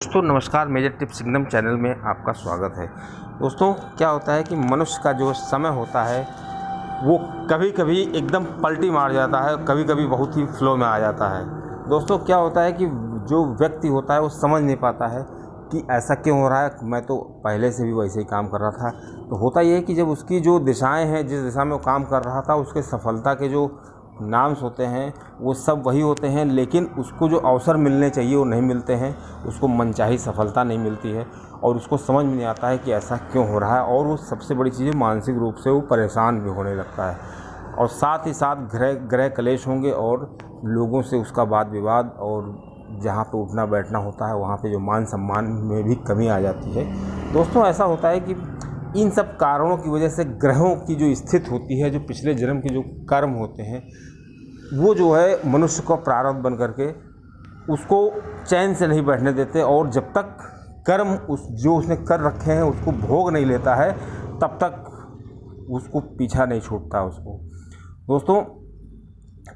दोस्तों नमस्कार, major tips सिंगडम channel में आपका स्वागत है। दोस्तों क्या होता है कि मनुष्य का जो समय होता है वो कभी कभी एकदम पलटी मार जाता है, कभी कभी बहुत ही फ्लो में आ जाता है। दोस्तों क्या होता है कि जो व्यक्ति होता है वो समझ नहीं पाता है कि ऐसा क्यों हो रहा है। मैं तो पहले से भी वैसे ही काम कर रहा था। तो होता ये है कि जब उसकी जो दिशाएं हैं, जिस दिशा में वो काम कर रहा था, उसके सफलता के जो नाम्स होते हैं वो सब वही होते हैं, लेकिन उसको जो अवसर मिलने चाहिए वो नहीं मिलते हैं। उसको मनचाही सफलता नहीं मिलती है और उसको समझ में नहीं आता है कि ऐसा क्यों हो रहा है। और वो सबसे बड़ी चीज़ है, मानसिक रूप से वो परेशान भी होने लगता है और साथ ही साथ ग्रह कलेश होंगे और लोगों से उसका वाद विवाद, और जहाँ पे उठना बैठना होता है वहाँ पे जो मान सम्मान में भी कमी आ जाती है। दोस्तों ऐसा होता है कि इन सब कारणों की वजह से ग्रहों की जो स्थिति होती है, जो पिछले जन्म के जो कर्म होते हैं, वो जो है मनुष्य को प्रारब्ध बन करके उसको चैन से नहीं बैठने देते। और जब तक कर्म जो उसने कर रखे हैं उसको भोग नहीं लेता है, तब तक उसको पीछा नहीं छूटता उसको। दोस्तों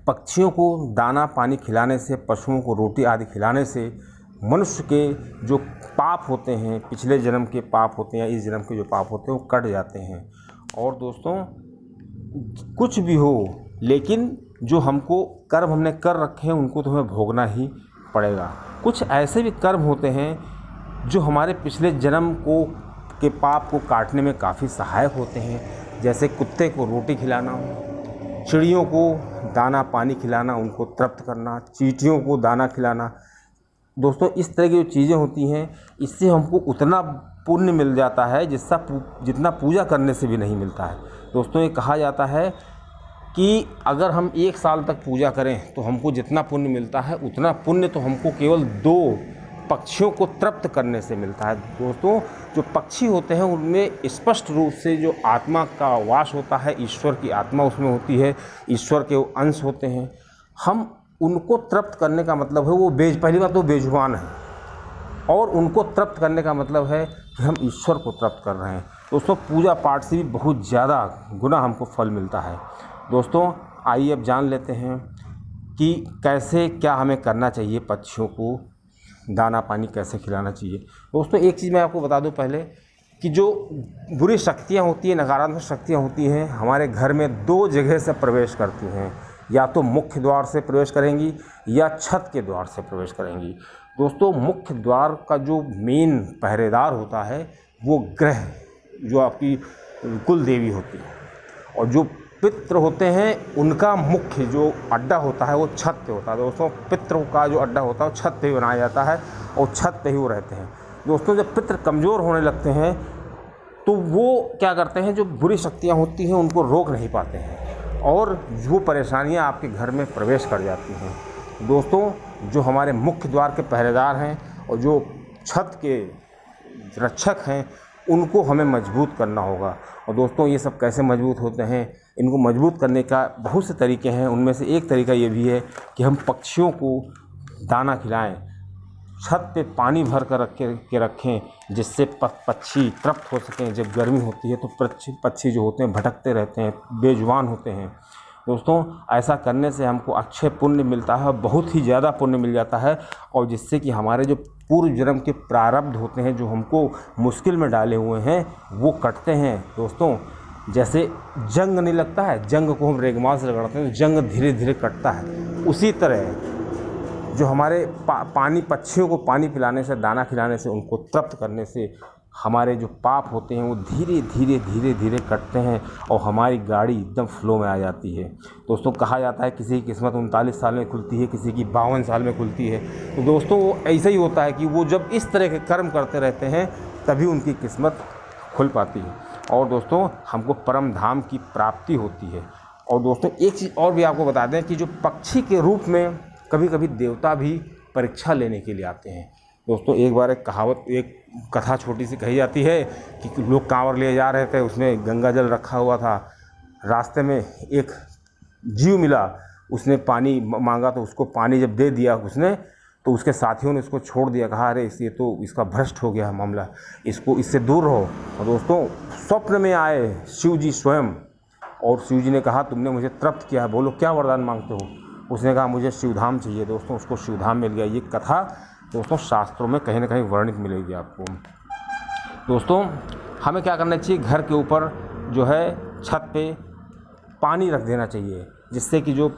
पक्षियों को दाना पानी खिलाने से, पशुओं को रोटी आदि खिलाने से मनुष्य के जो पाप होते हैं, पिछले जन्म के पाप होते हैं या इस जन्म के जो पाप होते हैं वो कट जाते हैं। और दोस्तों कुछ भी हो, लेकिन जो हमको कर्म हमने कर रखे हैं उनको तो हमें भोगना ही पड़ेगा। कुछ ऐसे भी कर्म होते हैं जो हमारे पिछले जन्म के पाप को काटने में काफ़ी सहायक होते हैं, जैसे कुत्ते को रोटी खिलाना, चिड़ियों को दाना पानी खिलाना, उनको तृप्त करना, चींटियों को दाना खिलाना। दोस्तों इस तरह की जो चीज़ें होती हैं इससे हमको उतना पुण्य मिल जाता है जितना पूजा करने से भी नहीं मिलता है। दोस्तों ये कहा जाता है कि अगर हम 1 साल तक पूजा करें तो हमको जितना पुण्य मिलता है उतना पुण्य तो हमको केवल 2 पक्षियों को तृप्त करने से मिलता है। दोस्तों जो पक्षी होते हैं उनमें स्पष्ट रूप से जो आत्मा का वास होता है, ईश्वर की आत्मा उसमें होती है, ईश्वर के अंश होते हैं। हम उनको तृप्त करने का मतलब है वो पहली बात तो बेजुबान है, और उनको तृप्त करने का मतलब है कि हम ईश्वर को तृप्त कर रहे हैं। दोस्तों पूजा पाठ से भी बहुत ज़्यादा गुना हमको फल मिलता है। दोस्तों आइए अब जान लेते हैं कि कैसे क्या हमें करना चाहिए, पक्षियों को दाना पानी कैसे खिलाना चाहिए। दोस्तों एक चीज़ मैं आपको बता दूं पहले कि जो बुरी शक्तियां होती हैं, नकारात्मक शक्तियां होती हैं, हमारे घर में 2 जगह से प्रवेश करती हैं। या तो मुख्य द्वार से प्रवेश करेंगी या छत के द्वार से प्रवेश करेंगी। दोस्तों मुख्य द्वार का जो मेन पहरेदार होता है वो ग्रह, जो आपकी कुल देवी होती है, और जो पितृ होते हैं उनका मुख्य जो अड्डा होता है वो छत पे होता है। दोस्तों पितृ का जो अड्डा होता है वो छत पे ही बनाया जाता है और छत पे ही वो रहते हैं। दोस्तों जब पितृ कमज़ोर होने लगते हैं तो वो क्या करते हैं, जो बुरी शक्तियाँ होती हैं उनको रोक नहीं पाते हैं और वो परेशानियाँ आपके घर में प्रवेश कर जाती हैं। दोस्तों जो हमारे मुख्य द्वार के पहरेदार हैं और जो छत के रक्षक हैं उनको हमें मजबूत करना होगा। और दोस्तों ये सब कैसे मजबूत होते हैं, इनको मजबूत करने का बहुत से तरीके हैं। उनमें से एक तरीका ये भी है कि हम पक्षियों को दाना खिलाएं, छत पे पानी भर कर रखें, जिससे पक्षी तृप्त हो सकें। जब गर्मी होती है तो पक्षी जो होते हैं भटकते रहते हैं, बेजुबान होते हैं। दोस्तों ऐसा करने से हमको अक्षय पुण्य मिलता है, बहुत ही ज़्यादा पुण्य मिल जाता है, और जिससे कि हमारे जो पूर्व जन्म के प्रारब्ध होते हैं जो हमको मुश्किल में डाले हुए हैं वो कटते हैं। दोस्तों जैसे जंग नहीं लगता है, जंग को हम रेगमाल से रगड़ते हैं तो जंग धीरे धीरे कटता है, उसी तरह जो हमारे पानी, पक्षियों को पानी पिलाने से, दाना खिलाने से, उनको तृप्त करने से हमारे जो पाप होते हैं वो धीरे धीरे धीरे धीरे कटते हैं और हमारी गाड़ी एकदम फ्लो में आ जाती है। दोस्तों कहा जाता है किसी की किस्मत 39 साल में खुलती है, किसी की 52 साल में खुलती है। तो दोस्तों वो ऐसा ही होता है कि वो जब इस तरह के कर्म करते रहते हैं तभी उनकी किस्मत खुल पाती है और दोस्तों हमको परम धाम की प्राप्ति होती है। और दोस्तों एक चीज़ और भी आपको बता दें कि जो पक्षी के रूप में कभी कभी देवता भी परीक्षा लेने के लिए आते हैं। दोस्तों एक बार एक कथा छोटी सी कही जाती है कि लोग कांवर ले जा रहे थे, उसमें गंगा जल रखा हुआ था। रास्ते में एक जीव मिला, उसने पानी मांगा तो उसको पानी जब दे दिया उसने, तो उसके साथियों ने उसको छोड़ दिया, कहा अरे ये तो इसका भ्रष्ट हो गया मामला, इससे दूर रहो। और दोस्तों स्वप्न में आए शिव जी स्वयं, और शिव जी ने कहा तुमने मुझे तृप्त किया, बोलो क्या वरदान मांगते हो। उसने कहा मुझे शिवधाम चाहिए। दोस्तों उसको शिवधाम मिल गया। ये कथा दोस्तों शास्त्रों में कहीं ना कहीं वर्णित मिलेगी आपको। दोस्तों हमें क्या करना चाहिए, घर के ऊपर जो है छत पे पानी रख देना चाहिए, जिससे कि जो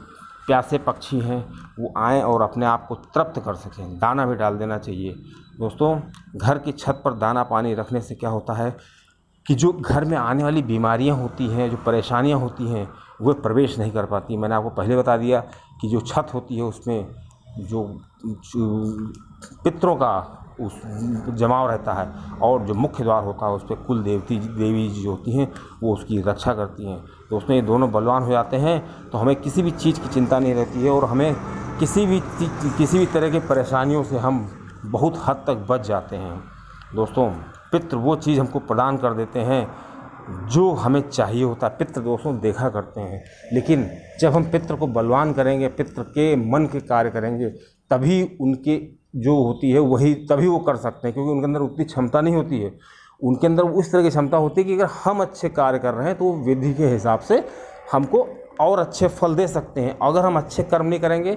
प्यासे पक्षी हैं वो आएँ और अपने आप को तृप्त कर सकें। दाना भी डाल देना चाहिए। दोस्तों घर की छत पर दाना पानी रखने से क्या होता है कि जो घर में आने वाली बीमारियां होती हैं, जो परेशानियां होती हैं, वो प्रवेश नहीं कर पाती। मैंने आपको पहले बता दिया कि जो छत होती है उसमें जो पितरों का उस जमाव रहता है, और जो मुख्य द्वार होता है उस पर कुल देवी जी जो होती हैं वो उसकी रक्षा करती हैं। दोस्तों ये दोनों बलवान हो जाते हैं तो हमें किसी भी चीज़ की चिंता नहीं रहती है, और हमें किसी भी तरह की परेशानियों से हम बहुत हद तक बच जाते हैं। दोस्तों पितृ वो चीज़ हमको प्रदान कर देते हैं जो हमें चाहिए होता है। पितृ दोस्तों देखा करते हैं, लेकिन जब हम पितृ को बलवान करेंगे, पितृ के मन के कार्य करेंगे, तभी उनके जो होती है वही तभी वो कर सकते हैं, क्योंकि उनके अंदर उतनी क्षमता नहीं होती है। उनके अंदर उस तरह की क्षमता होती है कि अगर हम अच्छे कार्य कर रहे हैं तो वो विधि के हिसाब से हमको और अच्छे फल दे सकते हैं। अगर हम अच्छे कर्म नहीं करेंगे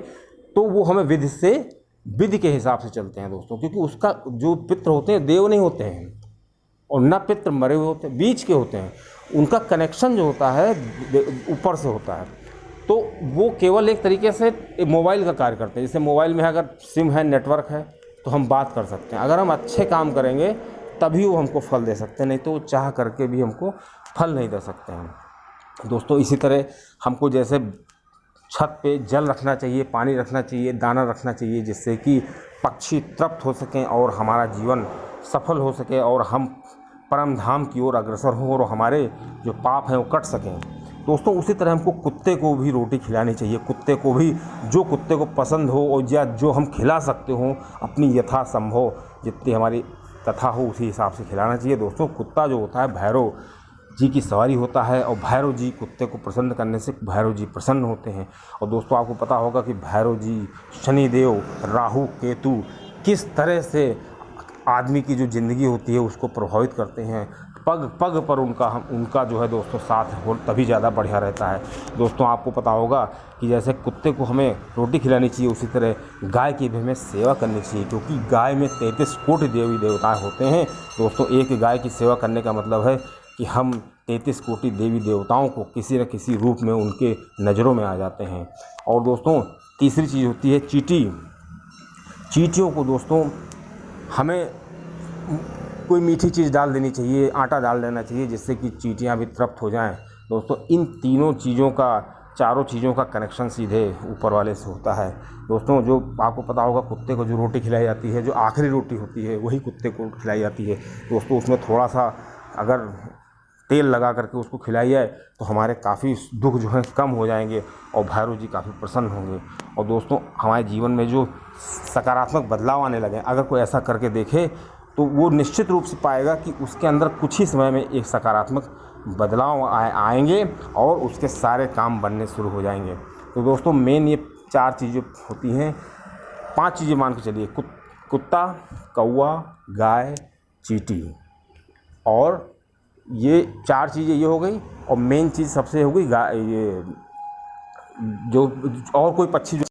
तो वो हमें विधि के हिसाब से चलते हैं दोस्तों, क्योंकि उसका जो पितृ होते हैं देव नहीं होते हैं, और न पितृ मरे हुए होते हैं, बीच के होते हैं। उनका कनेक्शन जो होता है ऊपर से होता है, तो वो केवल एक तरीके से मोबाइल का कार्य करते हैं। जैसे मोबाइल में अगर सिम है, नेटवर्क है, तो हम बात कर सकते हैं। अगर हम अच्छे काम करेंगे तभी वो हमको फल दे सकते हैं, नहीं तो चाह करके भी हमको फल नहीं दे सकते हैं। दोस्तों इसी तरह हमको जैसे छत पे जल रखना चाहिए, पानी रखना चाहिए, दाना रखना चाहिए, जिससे कि पक्षी तृप्त हो सकें और हमारा जीवन सफल हो सके, और हम परम धाम की ओर अग्रसर हों और हमारे जो पाप हैं वो कट सकें। दोस्तों उसी तरह हमको कुत्ते को भी रोटी खिलानी चाहिए। कुत्ते को भी जो कुत्ते को पसंद हो और या जो हम खिला सकते हो अपनी यथासंभव जितनी हमारी कथा हो उसी हिसाब से खिलाना चाहिए। दोस्तों कुत्ता जो होता है भैरव जी की सवारी होता है, और भैरव जी कुत्ते को प्रसन्न करने से भैरव जी प्रसन्न होते हैं। और दोस्तों आपको पता होगा कि भैरव जी, शनिदेव, राहु, केतु किस तरह से आदमी की जो ज़िंदगी होती है उसको प्रभावित करते हैं। पग पग पर उनका जो है दोस्तों साथ हो तभी ज़्यादा बढ़िया रहता है। दोस्तों आपको पता होगा कि जैसे कुत्ते को हमें रोटी खिलानी चाहिए, उसी तरह गाय की भी हमें सेवा करनी चाहिए, क्योंकि गाय में 33 कोटि देवी देवता होते हैं। दोस्तों एक गाय की सेवा करने का मतलब है कि हम 33 कोटि देवी देवताओं को किसी न किसी रूप में उनके नज़रों में आ जाते हैं। और दोस्तों तीसरी चीज़ होती है चींटी। चींटियों को दोस्तों हमें कोई मीठी चीज़ डाल देनी चाहिए, आटा डाल देना चाहिए, जिससे कि चींटियाँ भी तृप्त हो जाएं। दोस्तों इन चारों चीज़ों का कनेक्शन सीधे ऊपर वाले से होता है। दोस्तों जो आपको पता होगा कुत्ते को जो रोटी खिलाई जाती है, जो आखिरी रोटी होती है वही कुत्ते को खिलाई जाती है। दोस्तों उसमें थोड़ा सा अगर तेल लगा करके उसको खिलाई जाए तो हमारे काफ़ी दुख जो हैं कम हो जाएंगे और भैरव जी काफ़ी प्रसन्न होंगे। और दोस्तों हमारे जीवन में जो सकारात्मक बदलाव आने लगे, अगर कोई ऐसा करके देखे तो वो निश्चित रूप से पाएगा कि उसके अंदर कुछ ही समय में एक सकारात्मक बदलाव आएंगे और उसके सारे काम बनने शुरू हो जाएंगे। तो दोस्तों मेन ये 4 चीज़ें होती हैं, 5 चीज़ें मान के चलिए, कुत्ता, कौवा, गाय, चींटी, और ये 4 चीज़ें ये हो गई। और मेन चीज़ सबसे हो गई गाय, ये जो और कोई पक्षी